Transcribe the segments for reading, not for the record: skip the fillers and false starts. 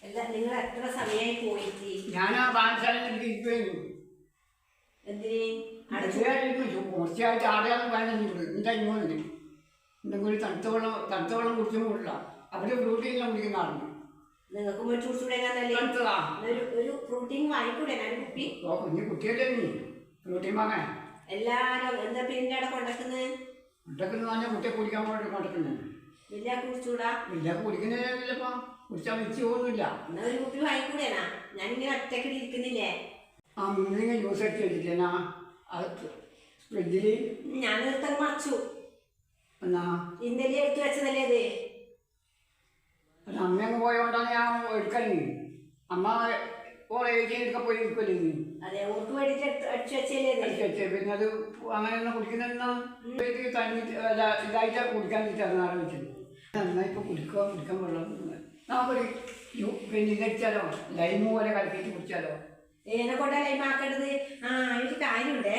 അല്ല നിങ്ങൾ എത്ര സമയമായി പോയിട്ട്? ഞാൻ ആ പാൻസാലിന് ഇരിക്കുന്നു. എന്തിന് കുറച്ചായിട്ട് ആടെയാണ് വേണമെന്നുണ്ട്. എന്താ ഇങ്ങോട്ട് എന്തെങ്കിലും തണുത്ത വെള്ളം കുടിച്ചും കൂടില്ല. അവര് പ്രോട്ടീനെല്ലാം കുടിക്കുന്ന ആളുണ്ട്. നിങ്ങൾക്ക് ഒരു പ്രോട്ടീൻ വാങ്ങിക്കൂടെ? കുപ്പി കുഞ്ഞു കുട്ടിയല്ലേ നീ പ്രോട്ടീൻ വാങ്ങാൻ എല്ലാരും എന്താ പിന്നെ അവിടെ കൊണ്ടക്കുന്നത്? കുട്ടിയെ കുടിക്കാൻ വേണ്ടി കൊണ്ടക്കുന്നത്. വലിയ കുടിച്ചൂടാ? വലിയ കുടിക്കുന്നില്ലപ്പാ. കുടിച്ചാൽ വെച്ച് പോകുന്നില്ല. എന്നാ ഒരു കുപ്പി വാങ്ങിക്കൂടെനാ? ഞാനിങ്ങനെ ഒറ്റയ്ക്ക് ഇരിക്കുന്നില്ലേ? ആ മുന്നിങ്ങനെ ജ്യൂസ് അടിച്ച് വെച്ചിട്ടേനാ ഫ്രിഡ്ജില്. ഞാൻ നിർത്തം മറച്ചു. എന്നാ ഇന്നലെ എടുത്തു വെച്ചതല്ലേ അത്? അമ്മ അങ്ങ് പോയോണ്ടാണ് ഞാൻ എടുക്കല്. അമ്മ ഓളെ എടുക്കാൻ പോയി എടുക്കല്. അതെ, ഓർക്ക് വേണ്ടിട്ട് അടിച്ചു വെച്ചല്ലേ? പിന്നെ അത് അങ്ങനെ തന്നെ കുടിക്കുന്ന ഇതായിട്ട് കുടിക്കാൻ വെച്ചാൽ ആലോചിച്ചത്. എന്നാ ഇപ്പൊ കുടിക്കാൻ വെള്ളം നമുക്കൊരു പിന്നെ ഇതടിച്ചാലോ, ലൈമ് പോലെ കലക്കിയിട്ട് കുടിച്ചാലോ? ഏനെ കൊണ്ടാ ലൈമ് ആക്കേണ്ടത്? ആ ഒരു കാര്യമുണ്ട്,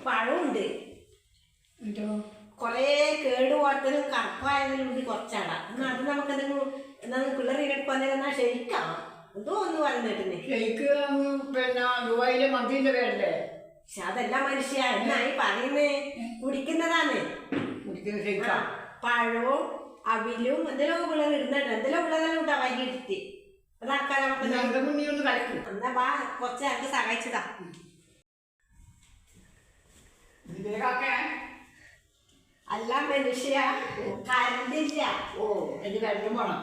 പഴമുണ്ട്. കൊറേ കേടുപോട്ടലും കറുപ്പായതിലും ഉണ്ട് കുറച്ചാടാ. എന്നാ അത് നമുക്ക് എന്തെങ്കിലും എന്നാ പിള്ളേർ എടുക്കാന്നാ ഷെയ്ക്കാ എന്തോ ഒന്ന് പറഞ്ഞിട്ടുണ്ട്. ഷെയ്ക്ക് പിന്നെ ദുബായിലെ മന്തിന്റെ പേരല്ലേ? പക്ഷെ അതെല്ലാം മനുഷ്യ എന്നായി പറയുന്നേ, കുടിക്കുന്നതാണ്. കുടിക്കുന്ന ഷെയ്ക്കാ. പഴവും അവിലും എന്തെല്ലോ പിള്ളേർ ഇടുന്നുണ്ട്. എന്തെല്ലോ പിള്ളേരെല്ലാം ഉണ്ടാ വൈകിട്ട് അതാക്കാൻ നമുക്ക്. എന്നാ വാ, കുറച്ചാൾക്ക് സഹായിച്ചതാ. അല്ല മനുഷ്യ, കരണ്ടില്ല. ഓ എനിക്ക് കരണ്ടും വേണം.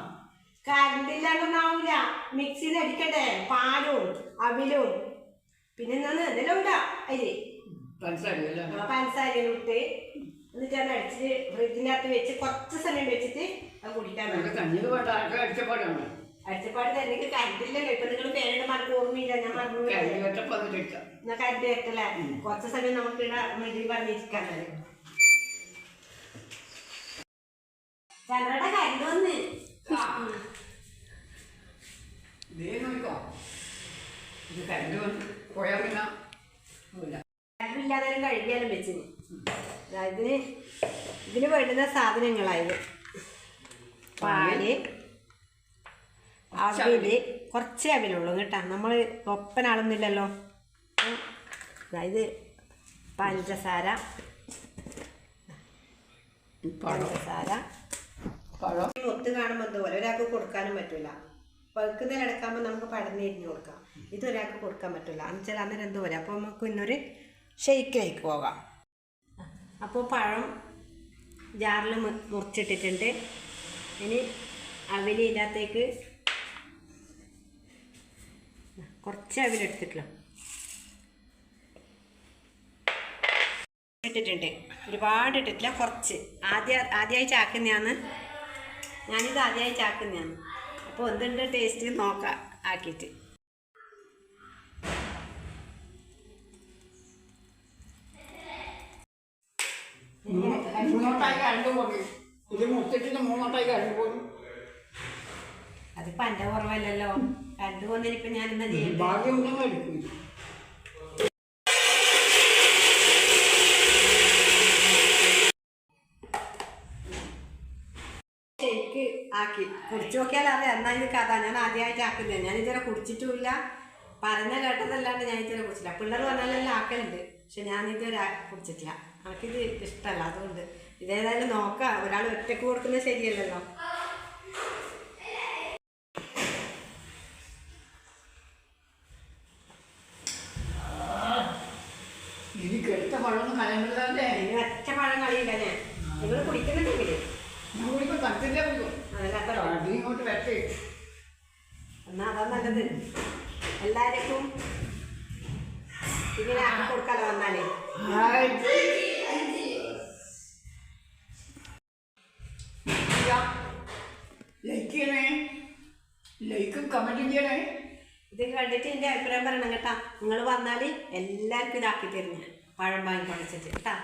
കരണ്ടില്ലാണ്ടൊന്നാവൂല. മിക്സിയിൽ അടിക്കട്ടെ പാലും അവിലും പിന്നെ എന്താണ് എന്തെല്ലാം ഉണ്ടാ അതില് പഞ്ചസാരയിലും ഇട്ട് എന്നിട്ട് അത് അടിച്ചിട്ട് ഫ്രിഡ്ജിനകത്ത് വെച്ച് കുറച്ച് സമയം വെച്ചിട്ട് അത് കുടിക്കാൻ. അടിച്ചപ്പാട് തന്നെ കരണ്ടില്ലല്ലോ. ഇപ്പൊ നിങ്ങൾ പേരുടെ മറക്ക് ഓർമ്മയില്ല. ഞാൻ മറന്നു. എന്നാ കരണ്ട് വെക്കല്ലേ? കുറച്ച് സമയം നമുക്ക് ഇവിടെ പറഞ്ഞിരിക്കാന്നല്ലേ. ചന്ദ്രയുടെ കരണ്ട് വന്ന് കരണ്ടില്ലാതായാലും കഴുകിയാലും വെച്ചിന്. ഇതിന് വേണ്ടുന്ന സാധനങ്ങളായത് പാല്, അവില്, കുറച്ചേ അവിലുള്ളൂ കേട്ടോ. നമ്മൾ ഒപ്പനാളുന്നില്ലല്ലോ. അതായത് പഞ്ചസാര ഒത്ത് കാണുമ്പോൾ എന്തോലെ ഒരാൾക്ക് കൊടുക്കാനും പറ്റില്ല. പഴുക്കുന്നതിൽ അടക്കാകുമ്പോൾ നമുക്ക് പടന്നിരിഞ്ഞ് കൊടുക്കാം. ഇതൊരാൾക്ക് കൊടുക്കാൻ പറ്റില്ല. എന്നുവെച്ചാൽ അന്നേരം എന്തോലെ. അപ്പോൾ നമുക്ക് ഇന്നൊരു ഷെയ്ക്കിലേക്ക് പോകാം. അപ്പോൾ പഴം ജാറിൽ മുറിച്ചിട്ടിട്ടുണ്ട്. ഇനി അവിൽ ഇതിനകത്തേക്ക് കുറച്ച് അവിലെടുത്തിട്ടില്ല ഇട്ടിട്ടുണ്ട്. ഒരുപാട് ഇട്ടിട്ടില്ല, കുറച്ച്. ആദ്യമായി ചാക്കുന്നതാണ് ഞാനിത്. ആദ്യമായി ചാക്കുന്നതാണ്. അപ്പോൾ എന്തുണ്ട് ടേസ്റ്റ് നോക്കാം ആക്കിയിട്ട്. അതിപ്പോ എന്റെ കുറവല്ലല്ലോ. കണ്ടു പോന്നിരിപ്പം ഞാനെന്താ ചെയ്യുന്നത്? ശരിക്ക് ആക്കി കുടിച്ചു നോക്കിയാൽ അറിയാം. എന്നാ ഇത് കഥ ഞാൻ ആദ്യമായിട്ട് ആക്കുന്നത്. ഞാൻ ഇതുവരെ കുടിച്ചിട്ടുമില്ല, പറഞ്ഞ കേട്ടതല്ലാണ്ട് ഞാൻ ഇതുവരെ കുടിച്ചില്ല. പിള്ളേർ പറഞ്ഞാലെല്ലാം ആക്കലുണ്ട്, പക്ഷെ ഞാനിതുവരെ കുടിച്ചിട്ടില്ല. എനിക്കിത് ഇഷ്ടമല്ല. അതുകൊണ്ട് ഇതേതായാലും നോക്കാം. ഒരാൾ ഒറ്റക്ക് കൊടുക്കുന്നത് ശരിയല്ലല്ലോ. ഒറ്റ പഴം കളിയില്ല ഞാൻ. നിങ്ങൾ കുടിക്കുന്നുണ്ടെങ്കിൽ എന്നാ അതാ നല്ലത്. എല്ലാവർക്കും ഇങ്ങനെ ആക്കി കൊടുക്കാലോ വന്നാലേ. ലൈക്കും കമന്റും ചെയ്യണേ. ഇത് കണ്ടിട്ട് എൻ്റെ അഭിപ്രായം പറയണം കേട്ടാ. നിങ്ങൾ വന്നാൽ എല്ലാവർക്കും ഇതാക്കി തരും ഞാൻ. പഴം വാങ്ങി പഠിച്ചിട്ട് കേട്ടാ.